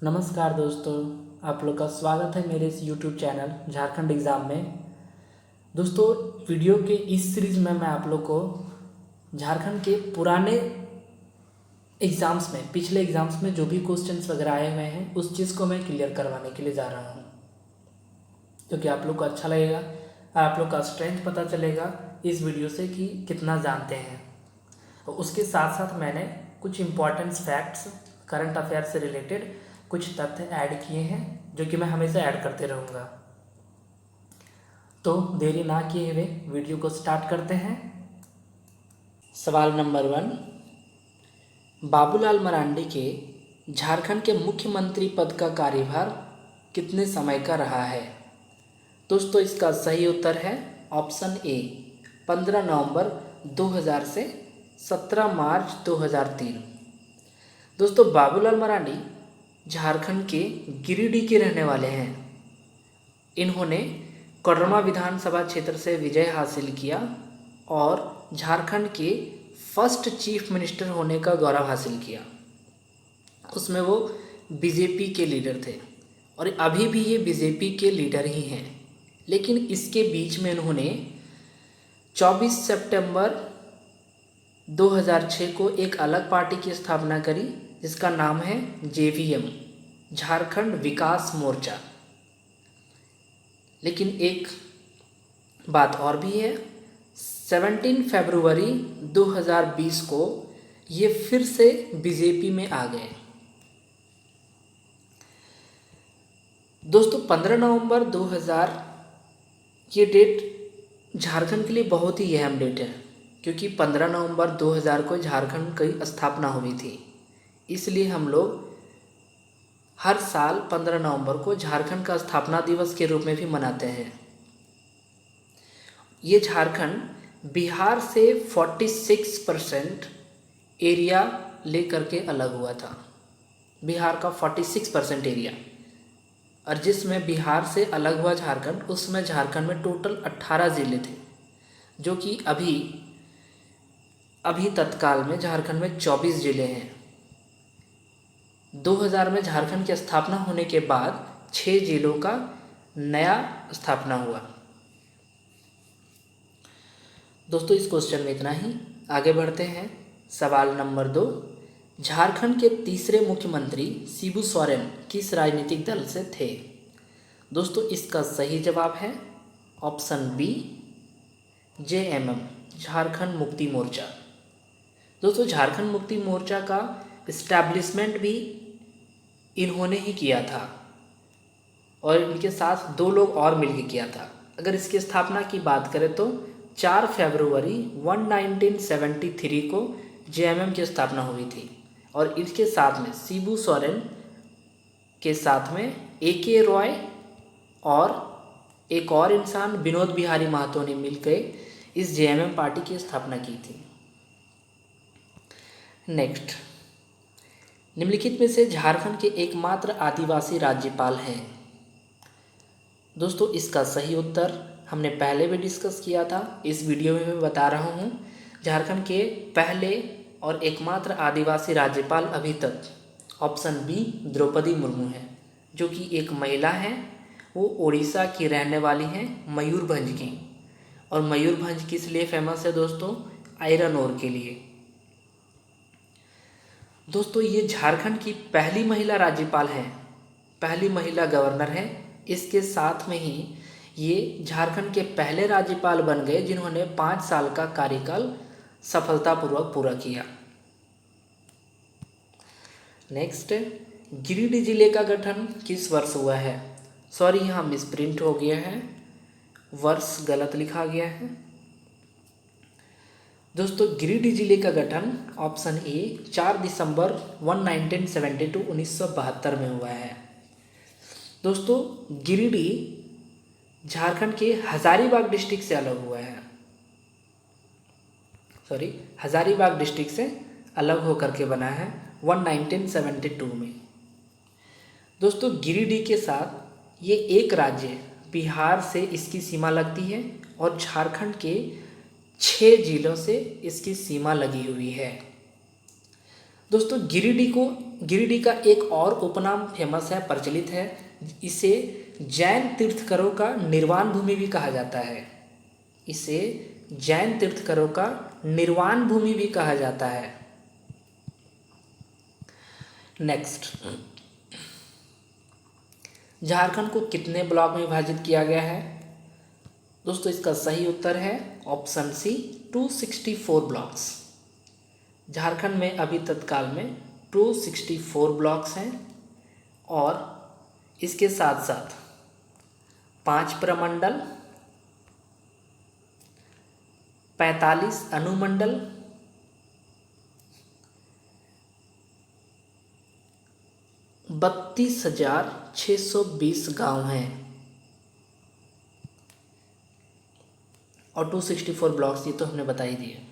नमस्कार दोस्तों, आप लोग का स्वागत है मेरे इस YouTube चैनल झारखंड एग्ज़ाम में। दोस्तों, वीडियो के इस सीरीज़ में मैं आप लोग को झारखंड के पुराने एग्ज़ाम्स में, पिछले एग्ज़ाम्स में जो भी क्वेश्चंस वगैरह आए हुए हैं उस चीज़ को मैं क्लियर करवाने के लिए जा रहा हूँ, क्योंकि आप लोग को अच्छा लगेगा और आप लोग का स्ट्रेंथ पता चलेगा इस वीडियो से कि कितना जानते हैं। और उसके साथ साथ मैंने कुछ इम्पॉर्टेंट फैक्ट्स, करंट अफेयर से रिलेटेड कुछ तथ्य ऐड किए हैं जो कि मैं हमेशा ऐड करते रहूँगा। तो देरी ना किए हुए वीडियो को स्टार्ट करते हैं। सवाल नंबर 1, बाबूलाल मरांडी के झारखंड के मुख्यमंत्री पद का कार्यभार कितने समय का रहा है? दोस्तों, इसका सही उत्तर है ऑप्शन ए, 15 नवंबर 2000 से 17 मार्च 2003। दोस्तों, बाबूलाल मरांडी झारखंड के गिरिडीह के रहने वाले हैं। इन्होंने कोडरमा विधानसभा क्षेत्र से विजय हासिल किया और झारखंड के फर्स्ट चीफ मिनिस्टर होने का गौरव हासिल किया। उसमें वो बीजेपी के लीडर थे और अभी भी ये बीजेपी के लीडर ही हैं। लेकिन इसके बीच में इन्होंने 24 सितंबर 2006 को एक अलग पार्टी की स्थापना करी जिसका नाम है जेवीएम, झारखंड विकास मोर्चा। लेकिन एक बात और भी है, 17 फरवरी 2020 को ये फिर से बीजेपी में आ गए। दोस्तों, 15 नवंबर 2000 ये डेट झारखंड के लिए बहुत ही अहम डेट है, क्योंकि 15 नवंबर 2000 को झारखंड की स्थापना हुई थी। इसलिए हम लोग हर साल 15 नवंबर को झारखंड का स्थापना दिवस के रूप में भी मनाते हैं। ये झारखंड बिहार से 46% एरिया लेकर के अलग हुआ था। बिहार का 46% एरिया, और जिसमें बिहार से अलग हुआ झारखंड, उसमें झारखंड में टोटल 18 ज़िले थे, जो कि अभी तत्काल में झारखंड में 24 ज़िले हैं। 2000 में झारखंड की स्थापना होने के बाद 6 जिलों का नया स्थापना हुआ। दोस्तों, इस क्वेश्चन में इतना ही। आगे बढ़ते हैं। सवाल नंबर 2, झारखंड के तीसरे मुख्यमंत्री शिबू सोरेन किस राजनीतिक दल से थे? दोस्तों, इसका सही जवाब है option B, JMM, Jharkhand Mukti Morcha. दोस्तों, झारखंड मुक्ति मोर्चा का इस्टेब्लिशमेंट भी इन्होंने ही किया था और इनके साथ 2 लोग और मिलकर किया था। अगर इसकी स्थापना की बात करें तो 4 फरवरी 1973 को जेएमएम की स्थापना हुई थी और इसके साथ में शिबू सोरेन के साथ में एके रॉय और एक और इंसान विनोद बिहारी महतो ने मिलकर इस जेएमएम पार्टी की स्थापना की थी। नेक्स्ट, निम्नलिखित में से झारखंड के एकमात्र आदिवासी राज्यपाल हैं? दोस्तों, इसका सही उत्तर हमने पहले भी डिस्कस किया था, इस वीडियो में मैं बता रहा हूँ। झारखंड के पहले और एकमात्र आदिवासी राज्यपाल अभी तक ऑप्शन बी, द्रौपदी मुर्मू है, जो कि एक महिला हैं। वो उड़ीसा की रहने वाली हैं, मयूरभंज की। और मयूरभंज किस लिए फेमस है दोस्तों? आयरन ओर के लिए। दोस्तों, ये झारखंड की पहली महिला राज्यपाल हैं, पहली महिला गवर्नर हैं। इसके साथ में ही ये झारखंड के पहले राज्यपाल बन गए जिन्होंने 5 साल का कार्यकाल सफलतापूर्वक पूरा किया। नेक्स्ट, गिरिडीह जिले का गठन किस वर्ष हुआ है? सॉरी, यहाँ मिसप्रिंट हो गया है, वर्ष गलत लिखा गया है। दोस्तों, गिरिडीह जिले का गठन ऑप्शन ए 4 दिसंबर 1972 में हुआ है। दोस्तों, गिरिडीह झारखंड के हजारीबाग डिस्ट्रिक्ट से अलग हुआ है। हजारीबाग डिस्ट्रिक्ट से अलग होकर के बना है 1972 में। दोस्तों, गिरिडीह के साथ ये एक राज्य बिहार से इसकी सीमा लगती है और झारखंड के 6 जिलों से इसकी सीमा लगी हुई है। दोस्तों, गिरिडीह को गिरिडीह का एक और उपनाम फेमस है, प्रचलित है। इसे जैन तीर्थंकरों का निर्वाण भूमि भी कहा जाता है। इसे जैन तीर्थंकरों का निर्वाण भूमि भी कहा जाता है। नेक्स्ट, झारखंड को कितने ब्लॉक में विभाजित किया गया है? दोस्तों इसका सही उत्तर है ऑप्शन सी, 264 ब्लॉक्स। झारखंड में अभी तत्काल में 264 ब्लॉक्स हैं और इसके साथ साथ 5 प्रमंडल, 45 अनुमंडल, 32,620 गांव हैं और 264 ब्लॉक्स, ये तो हमने बता ही दिए।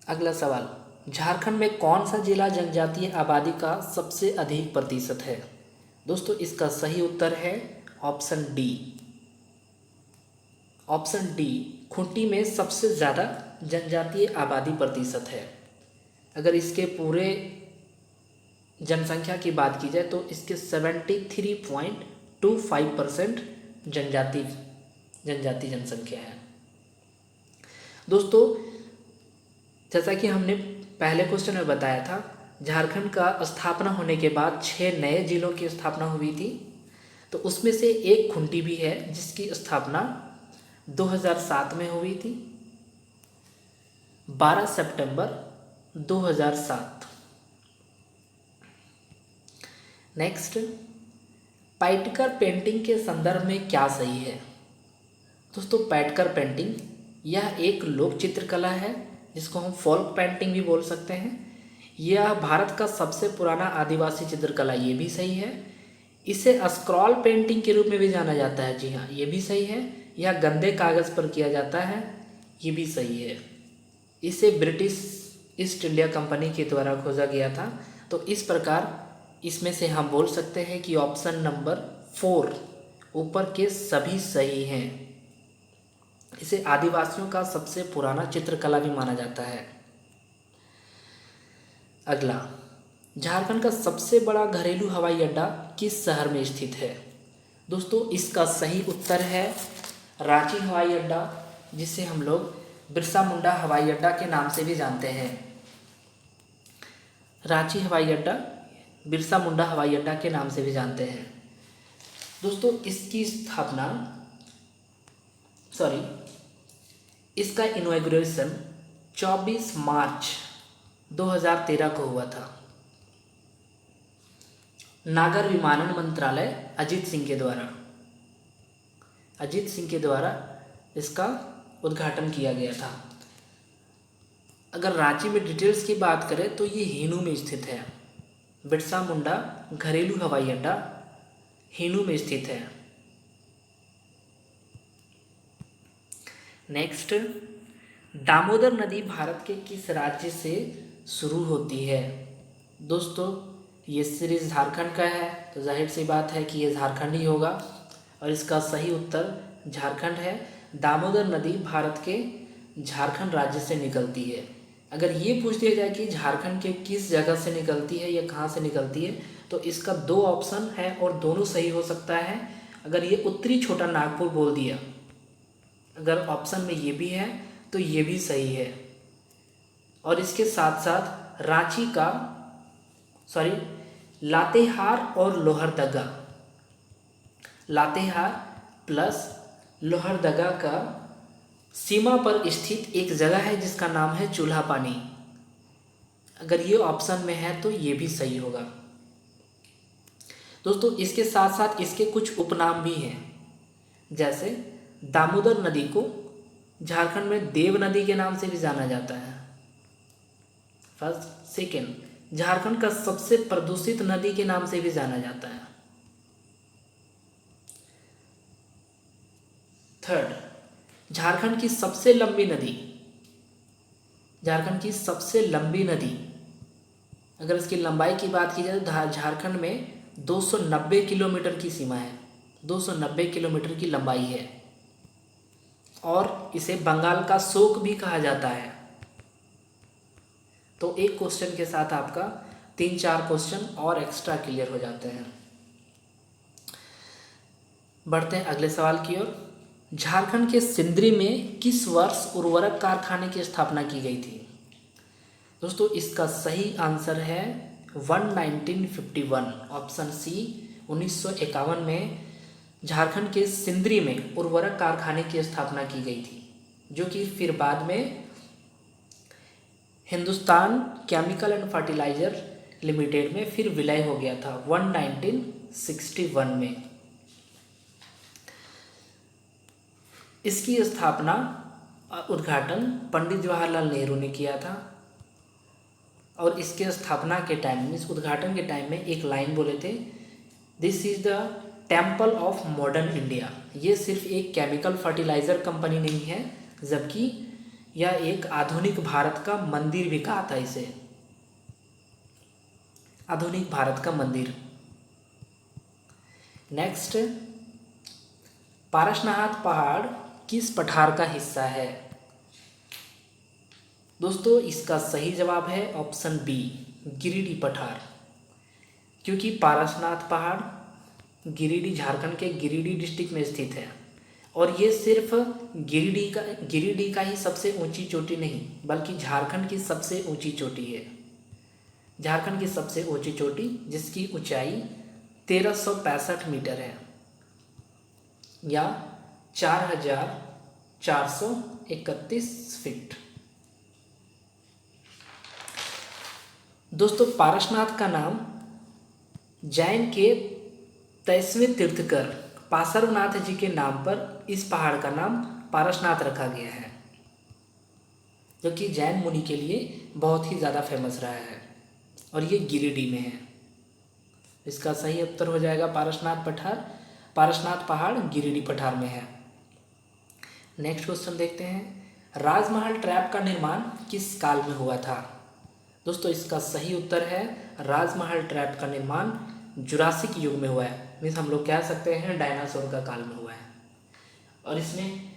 अगला सवाल, झारखंड में कौन सा जिला जनजातीय आबादी का सबसे अधिक प्रतिशत है? दोस्तों इसका सही उत्तर है option D. Option D, Khunti में सबसे ज़्यादा जनजातीय आबादी प्रतिशत है। अगर इसके पूरे जनसंख्या की बात की जाए तो इसके 73.25% जनजाति जनसंख्या है। दोस्तों जैसा कि हमने पहले क्वेश्चन में बताया था, झारखंड का स्थापना होने के बाद 6 नए जिलों की स्थापना हुई थी। तो उसमें से एक खूंटी भी है जिसकी स्थापना 2007 में हुई थी, 12 सितंबर 2007। नेक्स्ट, पाइटकर पेंटिंग के संदर्भ में क्या सही है? दोस्तों पाइटकर पेंटिंग यह एक लोक चित्रकला है जिसको हम फोल्क पेंटिंग भी बोल सकते हैं। यह भारत का सबसे पुराना आदिवासी चित्रकला, ये भी सही है। इसे स्क्रॉल पेंटिंग के रूप में भी जाना जाता है, जी हाँ ये भी सही है। यह गंदे कागज़ पर किया जाता है, ये भी सही है। इसे ब्रिटिश ईस्ट इंडिया कंपनी के द्वारा खोजा गया था। तो इस प्रकार इसमें से हम बोल सकते हैं कि ऑप्शन नंबर 4 ऊपर के सभी सही हैं। इसे आदिवासियों का सबसे पुराना चित्रकला भी माना जाता है। अगला, झारखंड का सबसे बड़ा घरेलू हवाई अड्डा किस शहर में स्थित है? दोस्तों इसका सही उत्तर है रांची हवाई अड्डा, जिसे हम लोग बिरसा मुंडा हवाई अड्डा के नाम से भी जानते हैं। रांची हवाई अड्डा बिरसा मुंडा हवाई अड्डा के नाम से भी जानते हैं। दोस्तों इसका इनॉग्रेशन 24 मार्च 2013 को हुआ था। नागर विमानन मंत्रालय अजीत सिंह के द्वारा इसका उद्घाटन किया गया था। अगर रांची में डिटेल्स की बात करें तो ये हिनू में स्थित है। बिरसा मुंडा घरेलू हवाई अड्डा हिनू में स्थित है। नेक्स्ट, दामोदर नदी भारत के किस राज्य से शुरू होती है? दोस्तों ये सीरीज झारखंड का है तो जाहिर सी बात है कि ये झारखंड ही होगा और इसका सही उत्तर झारखंड है। दामोदर नदी भारत के झारखंड राज्य से निकलती है। अगर ये पूछ दिया जाए कि झारखंड के किस जगह से निकलती है या कहाँ से निकलती है तो इसका 2 ऑप्शन है और दोनों सही हो सकता है। अगर ये उत्तरी छोटा नागपुर बोल दिया, अगर ऑप्शन में ये भी है तो ये भी सही है। और इसके साथ साथ लातेहार और लोहरदगा, लातेहार प्लस लोहरदगा का सीमा पर स्थित एक जगह है जिसका नाम है चूल्हा पानी। अगर ये ऑप्शन में है तो ये भी सही होगा। दोस्तों इसके साथ साथ इसके कुछ उपनाम भी हैं, जैसे दामोदर नदी को झारखंड में देव नदी के नाम से भी जाना जाता है। सेकेंड, झारखंड का सबसे प्रदूषित नदी के नाम से भी जाना जाता है। थर्ड, झारखंड की सबसे लंबी नदी, अगर इसकी लंबाई की बात की जाए तो झारखंड में 290 किलोमीटर की सीमा है, 290 किलोमीटर की लंबाई है और इसे बंगाल का शोक भी कहा जाता है। तो एक क्वेश्चन के साथ आपका 3-4 क्वेश्चन और एक्स्ट्रा क्लियर हो जाते हैं। बढ़ते हैं अगले सवाल की ओर। झारखंड के सिंदरी में किस वर्ष उर्वरक कारखाने की स्थापना की गई थी? दोस्तों इसका सही आंसर है 1951, ऑप्शन सी 1951 में झारखंड के सिंदरी में उर्वरक कारखाने की स्थापना की गई थी, जो कि फिर बाद में Hindustan Chemical and Fertilizer Limited में फिर विलय हो गया था 1961 में। इसकी स्थापना उद्घाटन पंडित जवाहरलाल नेहरू ने किया था और इसके स्थापना के टाइम में, इस उद्घाटन के टाइम में एक लाइन बोले थे, this is the temple of modern India. ये सिर्फ एक केमिकल फर्टिलाइज़र कंपनी नहीं है, जबकि यह एक आधुनिक भारत का मंदिर भी कहा था इसे, आधुनिक भारत का मंदिर। नेक्स्ट, पारसनाथ पहाड़ किस पठार का हिस्सा है? दोस्तों इसका सही जवाब है ऑप्शन बी, गिरिडीह पठार, क्योंकि पारसनाथ पहाड़ गिरिडीह, झारखंड के गिरिडीह डिस्ट्रिक्ट में स्थित है और ये सिर्फ गिरिडीह का ही सबसे ऊंची चोटी नहीं, बल्कि झारखंड की सबसे ऊंची चोटी है। झारखंड की सबसे ऊंची चोटी जिसकी ऊंचाई 1365 मीटर है या 4431 फीट। दोस्तों पारसनाथ का नाम जैन के 23वें तीर्थकर पार्श्वनाथ जी के नाम पर इस पहाड़ का नाम पारसनाथ रखा गया है, जो कि जैन मुनि के लिए बहुत ही ज़्यादा फेमस रहा है और ये गिरिडीह में है। इसका सही उत्तर हो जाएगा पारसनाथ पठार, पारसनाथ पहाड़ गिरिडीह पठार में है। नेक्स्ट क्वेश्चन देखते हैं, राजमहल ट्रैप का निर्माण किस काल में हुआ था? दोस्तों इसका सही उत्तर है राजमहल ट्रैप का निर्माण जुरासिक युग में हुआ है, मीन्स हम लोग कह सकते हैं डायनासोर का काल में हुआ है। और इसमें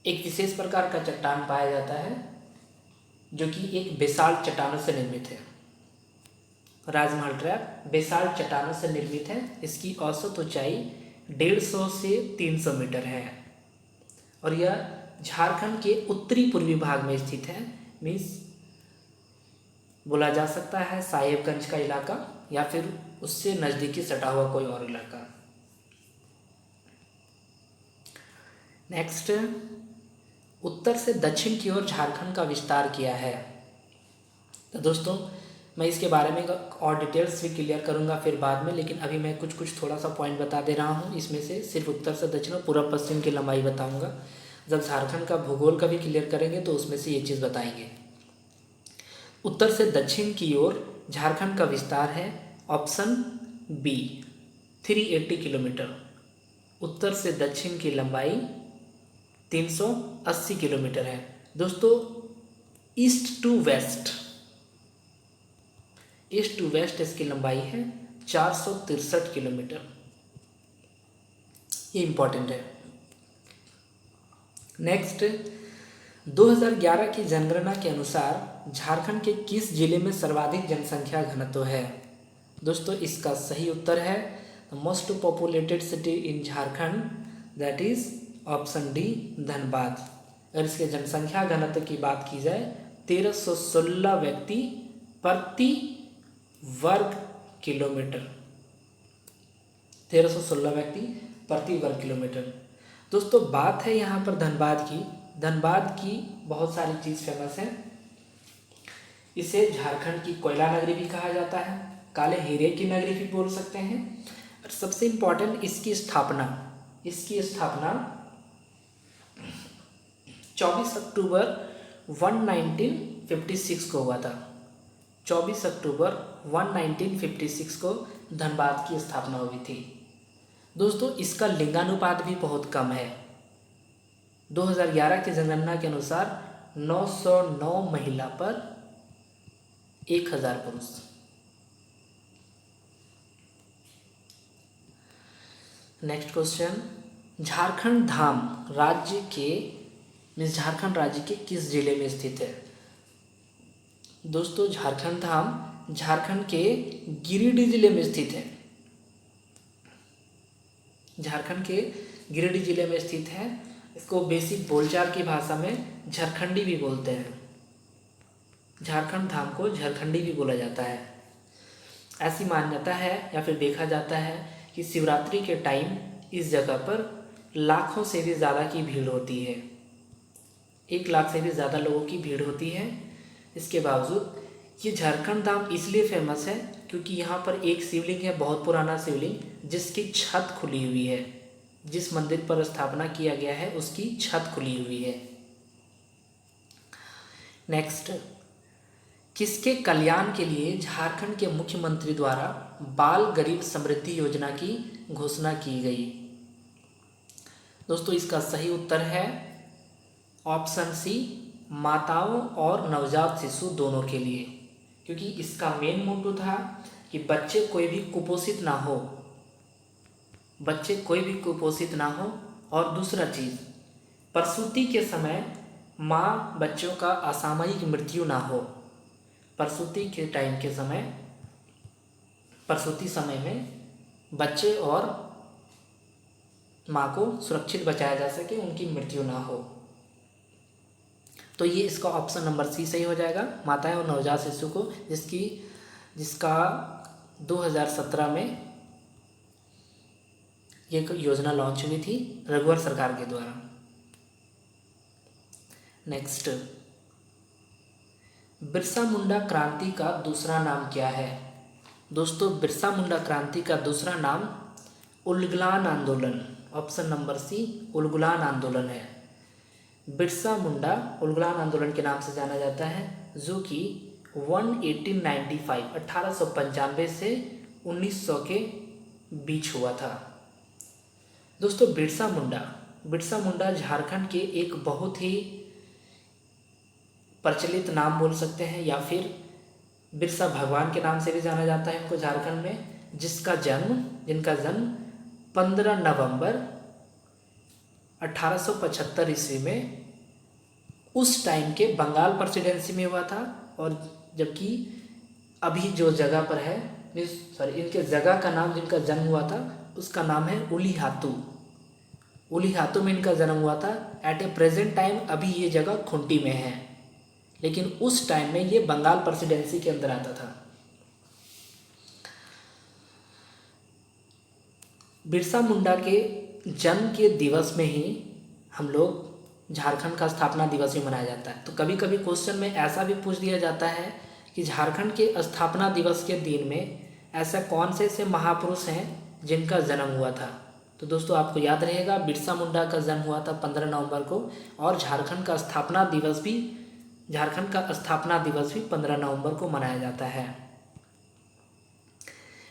एक विशेष प्रकार का चट्टान पाया जाता है जो कि एक बेसाल्ट चट्टानों से निर्मित है। राजमहल ट्रैप बेसाल्ट चट्टानों से निर्मित है। इसकी औसत ऊंचाई 150 से 300 मीटर है और यह झारखंड के उत्तरी पूर्वी भाग में स्थित है, मीन्स बोला जा सकता है साहेबगंज का इलाका या फिर उससे नज़दीकी सटा हुआ कोई और इलाका। नेक्स्ट, उत्तर से दक्षिण की ओर झारखंड का विस्तार किया है। तो दोस्तों मैं इसके बारे में और डिटेल्स भी क्लियर करूंगा फिर बाद में, लेकिन अभी मैं कुछ थोड़ा सा पॉइंट बता दे रहा हूं। इसमें से सिर्फ उत्तर से दक्षिण और पूर्व पश्चिम की लंबाई बताऊंगा। जब झारखंड का भूगोल का भी क्लियर करेंगे तो उसमें से ये चीज़ बताएंगे। उत्तर से दक्षिण की ओर झारखंड का विस्तार है ऑप्शन बी 380 किलोमीटर। उत्तर से दक्षिण की लंबाई 380 किलोमीटर है। दोस्तों ईस्ट टू वेस्ट इसकी लंबाई है 463 किलोमीटर। ये इंपॉर्टेंट है। नेक्स्ट, 2011 की जनगणना के अनुसार झारखंड के किस जिले में सर्वाधिक जनसंख्या घनत्व है? दोस्तों इसका सही उत्तर है most populated city in Jharkhand, that is option D Dhanbad. अगर इसके जनसंख्या घनत्व की बात की जाए 1316 व्यक्ति प्रति वर्ग किलोमीटर, 1316 व्यक्ति प्रति वर्ग किलोमीटर। दोस्तों बात है यहाँ पर धनबाद की बहुत सारी चीज़ फेमस है। इसे झारखंड की कोयला नगरी भी कहा जाता है, काले हीरे की नगरी भी बोल सकते हैं। और सबसे इम्पोर्टेंट इसकी स्थापना 24 अक्टूबर 1956 को हुआ था। 24 अक्टूबर 1956 को धनबाद की स्थापना हुई थी। दोस्तों इसका लिंगानुपात भी बहुत कम है। 2011 की जनगणना के अनुसार 909 महिला पर 1000 पुरुष। नेक्स्ट क्वेश्चन, झारखंड राज्य के किस जिले में स्थित है? दोस्तों झारखंड धाम झारखंड के गिरिडीह जिले में स्थित है। झारखंड के गिरिडीह जिले में स्थित है। इसको बेसिक बोलचाल की भाषा में झारखंडी भी बोलते हैं। झारखंड धाम को झारखंडी भी बोला जाता है। ऐसी मान्यता है या फिर देखा जाता है कि शिवरात्रि के टाइम इस जगह पर लाखों से भी ज़्यादा की भीड़ होती है। 1 लाख से भी ज़्यादा लोगों की भीड़ होती है। इसके बावजूद ये झारखंड धाम इसलिए फेमस है क्योंकि यहाँ पर एक शिवलिंग है, बहुत पुराना शिवलिंग, जिसकी छत खुली हुई है। जिस मंदिर पर स्थापना किया गया है उसकी छत खुली हुई है। नेक्स्ट, किसके कल्याण के लिए झारखंड के मुख्यमंत्री द्वारा बाल गरीब समृद्धि योजना की घोषणा की गई? दोस्तों इसका सही उत्तर है ऑप्शन सी, माताओं और नवजात शिशु दोनों के लिए, क्योंकि इसका मेन मोटो था कि बच्चे कोई भी कुपोषित ना हो, और दूसरा चीज़, प्रसूति के समय माँ बच्चों का असामयिक मृत्यु ना हो। प्रसूति के टाइम के समय, प्रसूति समय में बच्चे और माँ को सुरक्षित बचाया जा सके, उनकी मृत्यु ना हो। तो ये इसका ऑप्शन नंबर सी सही हो जाएगा, माताएं और नवजात शिशु को, जिसका 2017 में ये योजना लॉन्च हुई थी रघुवर सरकार के द्वारा। नेक्स्ट, बिरसा मुंडा क्रांति का दूसरा नाम क्या है? दोस्तों बिरसा मुंडा क्रांति का दूसरा नाम उलगुलान आंदोलन, ऑप्शन नंबर सी उलगुलान आंदोलन है। बिरसा मुंडा उलगुलान आंदोलन के नाम से जाना जाता है, जो कि 1895 से 1900 के बीच हुआ था। दोस्तों बिरसा मुंडा झारखंड के एक बहुत ही प्रचलित नाम बोल सकते हैं, या फिर बिरसा भगवान के नाम से भी जाना जाता है इनको झारखंड में, जिनका जन्म 15 नवंबर 1875 ईस्वी में उस टाइम के बंगाल प्रेसिडेंसी में हुआ था। और जबकि अभी जो जगह पर है, इनके जगह का नाम, जिनका जन्म हुआ था उसका नाम है उलीहातू में इनका जन्म हुआ था। एट ए प्रेजेंट टाइम अभी ये जगह खूंटी में है, लेकिन उस टाइम में ये बंगाल प्रेसिडेंसी के अंदर आता था। बिरसा मुंडा के जन्म के दिवस में ही हम लोग झारखंड का स्थापना दिवस भी मनाया जाता है। तो कभी कभी क्वेश्चन में ऐसा भी पूछ दिया जाता है कि झारखंड के स्थापना दिवस के दिन में ऐसा कौन से ऐसे महापुरुष हैं जिनका जन्म हुआ था। तो दोस्तों आपको याद रहेगा बिरसा मुंडा का जन्म हुआ था 15 नवंबर को, और झारखंड का स्थापना दिवस भी 15 नवंबर को मनाया जाता है।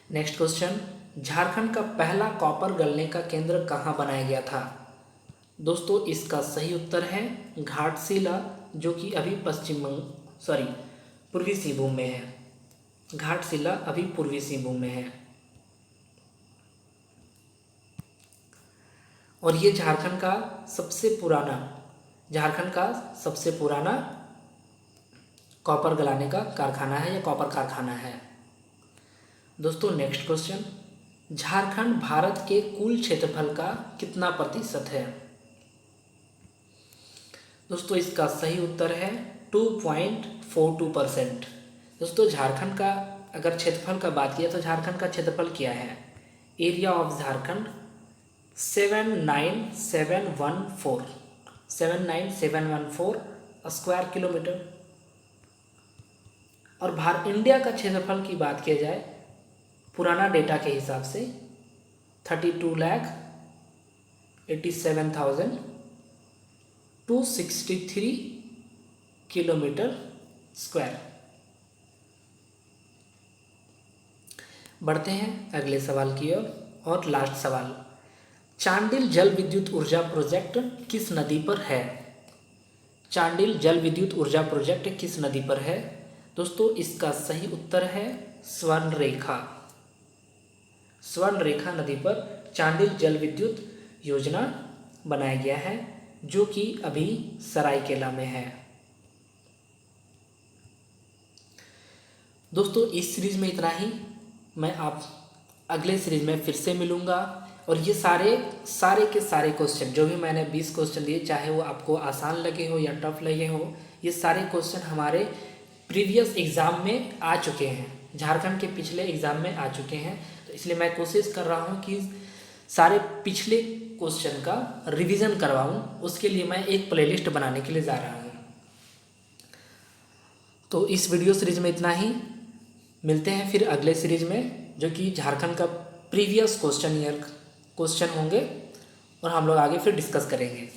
नेक्स्ट क्वेश्चन, झारखंड का पहला कॉपर गलने का केंद्र कहाँ बनाया गया था? दोस्तों इसका सही उत्तर है घाटशिला, जो कि अभी पूर्वी सिंहभूम में है। घाटशिला अभी पूर्वी सिंहभूम में है। और ये झारखंड का सबसे पुराना कॉपर गलाने का कारखाना है, या कॉपर कारखाना है। दोस्तों नेक्स्ट क्वेश्चन, झारखंड भारत के कुल क्षेत्रफल का कितना प्रतिशत है? दोस्तों इसका सही उत्तर है 2.42%। दोस्तों झारखंड का अगर क्षेत्रफल का बात किया तो झारखंड का क्षेत्रफल क्या है? Area of Jharkhand 79714 square kilometre. और इंडिया का क्षेत्रफल की बात किया जाए पुराना डेटा के हिसाब से 32,87,263 किलोमीटर स्क्वायर। बढ़ते हैं अगले सवाल की ओर, और लास्ट सवाल, चांडिल जल विद्युत ऊर्जा प्रोजेक्ट किस नदी पर है? चांडिल जल विद्युत ऊर्जा प्रोजेक्ट किस नदी पर है? दोस्तों इसका सही उत्तर है स्वर्णरेखा नदी पर चांडिल जल विद्युत योजना बनाया गया है, जो कि अभी सरायकेला में है। दोस्तों इस सीरीज़ में इतना ही। मैं आप अगले सीरीज़ में फिर से मिलूँगा और ये सारे के सारे क्वेश्चन जो भी मैंने 20 क्वेश्चन दिए, चाहे वो आपको आसान लगे हो या टफ लगे हो, ये सारे क्वेश्चन हमारे प्रीवियस एग्ज़ाम में आ चुके हैं, झारखंड के पिछले एग्ज़ाम में आ चुके हैं। तो इसलिए मैं कोशिश कर रहा हूँ कि सारे पिछले क्वेश्चन का रिवीजन करवाऊँ, उसके लिए मैं एक प्लेलिस्ट बनाने के लिए जा रहा हूँ। तो इस वीडियो सीरीज़ में इतना ही। मिलते हैं फिर अगले सीरीज़ में, जो कि झारखंड का प्रीवियस क्वेश्चन होंगे और हम लोग आगे फिर डिस्कस करेंगे।